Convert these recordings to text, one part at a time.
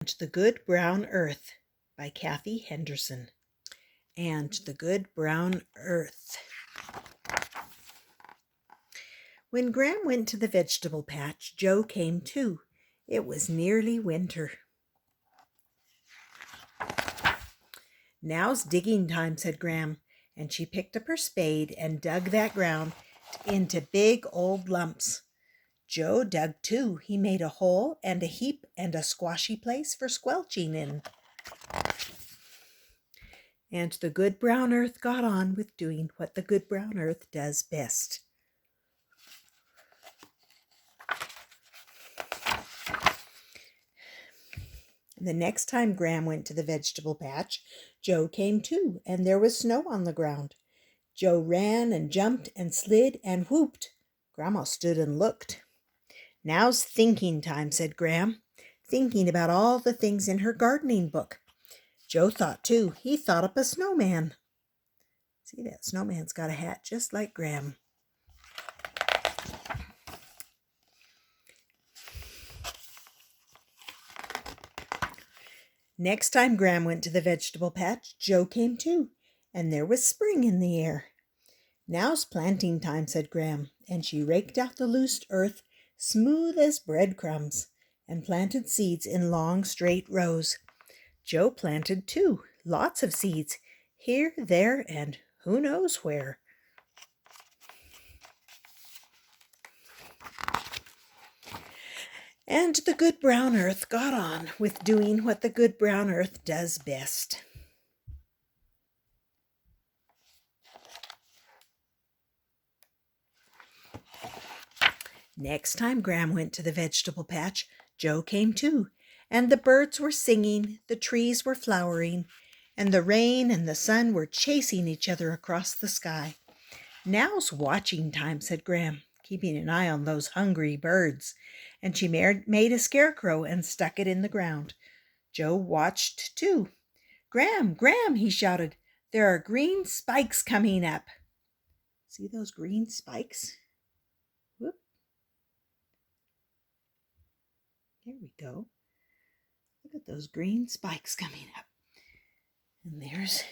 The Good Brown Earth by Kathy Henderson. And the Good Brown Earth. When Gram went to the vegetable patch, Joe came too. It was nearly winter. "Now's digging time," said Gram, and she picked up her spade and dug that ground into big old lumps. Joe dug too. He made a hole and a heap and a squashy place for squelching in. And the good brown earth got on with doing what the good brown earth does best. The next time Gram went to the vegetable patch, Joe came too, and there was snow on the ground. Joe ran and jumped and slid and whooped. Grandma stood and looked. "Now's thinking time," said Gram, thinking about all the things in her gardening book. Joe thought too. He thought up a snowman. See, that snowman's got a hat just like Gram. Next time Gram went to the vegetable patch, Joe came too, and there was spring in the air. "Now's planting time," said Gram, and she raked out the loose earth, smooth as breadcrumbs, and planted seeds in long, straight rows. Joe planted too, lots of seeds, here, there, and who knows where. And the good brown earth got on with doing what the good brown earth does best. Next time Gram went to the vegetable patch, Joe came too, and the birds were singing, the trees were flowering, and the rain and the sun were chasing each other across the sky. "Now's watching time," said Gram, keeping an eye on those hungry birds, and she made a scarecrow and stuck it in the ground. Joe watched too. "Gram, Gram," he shouted, "there are green spikes coming up." See those green spikes? Whoop. There we go. Look at those green spikes coming up. And there's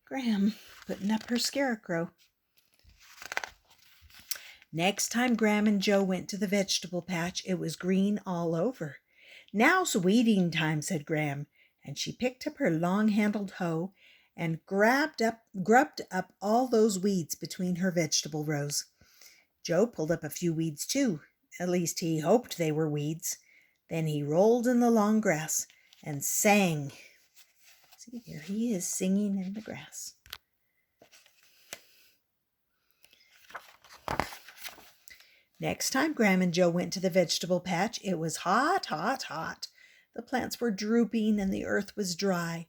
Gram putting up her scarecrow. Next time Gram and Joe went to the vegetable patch, it was green all over. "Now's weeding time," said Gram, and she picked up her long-handled hoe and grubbed up all those weeds between her vegetable rows. Joe pulled up a few weeds too. At least he hoped they were weeds. Then he rolled in the long grass and sang. See, there he is singing in the grass. Next time Gram and Joe went to the vegetable patch, it was hot, hot, hot. The plants were drooping and the earth was dry.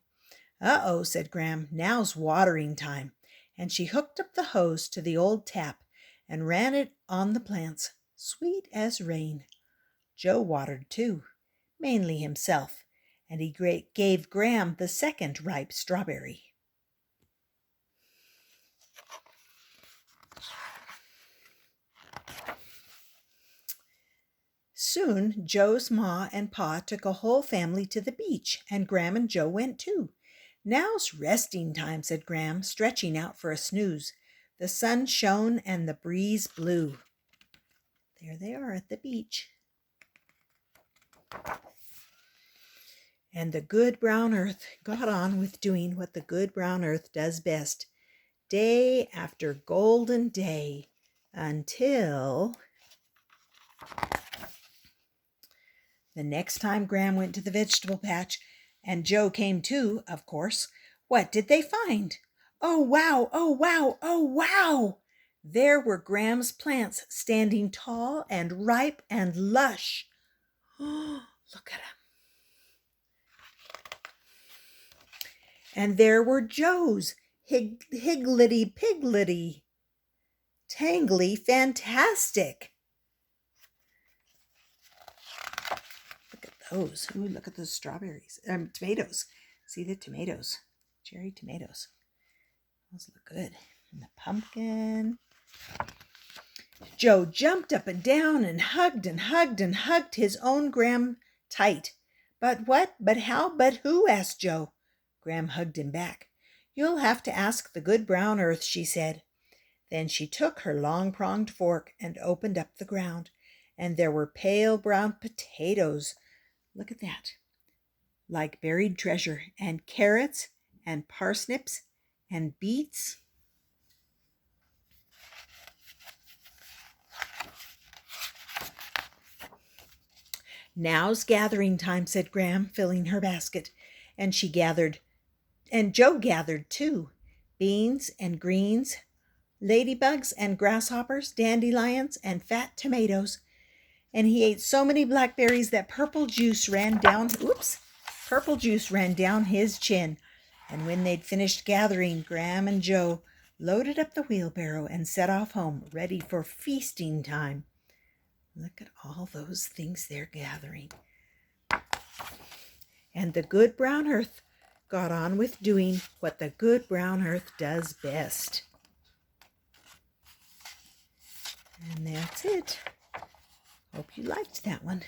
"Uh-oh," said Gram, "now's watering time." And she hooked up the hose to the old tap and ran it on the plants, sweet as rain. Joe watered too, mainly himself, and he gave Gram the second ripe strawberry. Soon Joe's ma and pa took a whole family to the beach, and Gram and Joe went too. "Now's resting time," said Gram, stretching out for a snooze. The sun shone and the breeze blew. There they are at the beach. And the good brown earth got on with doing what the good brown earth does best, day after golden day, until the next time Gram went to the vegetable patch, and Joe came too, of course, what did they find? Oh, wow, oh, wow, oh, wow! There were Gram's plants standing tall and ripe and lush. Oh, look at them. And there were Joe's, higgledy-piggledy, tangly fantastic. Look at those. Ooh, look at those strawberries. Tomatoes. See the tomatoes. Cherry tomatoes. Those look good. And the pumpkin. Joe jumped up and down and hugged and hugged and hugged his own Gram tight. But what? But how? But who? Asked Joe. Gram hugged him back. You'll have to ask the good brown earth, she said. Then she took her long-pronged fork and opened up the ground, and there were pale brown potatoes. Look at that. Like buried treasure, and carrots, and parsnips, and beets. Now's gathering time, said Gram, filling her basket, and she gathered, and Joe gathered too, beans and greens, ladybugs and grasshoppers, dandelions and fat tomatoes, and he ate so many blackberries that purple juice ran down his chin. And when they'd finished gathering, Gram and Joe loaded up the wheelbarrow and set off home, ready for feasting time. Look at all those things they're gathering. And the good brown earth got on with doing what the good brown earth does best. And that's it. Hope you liked that one.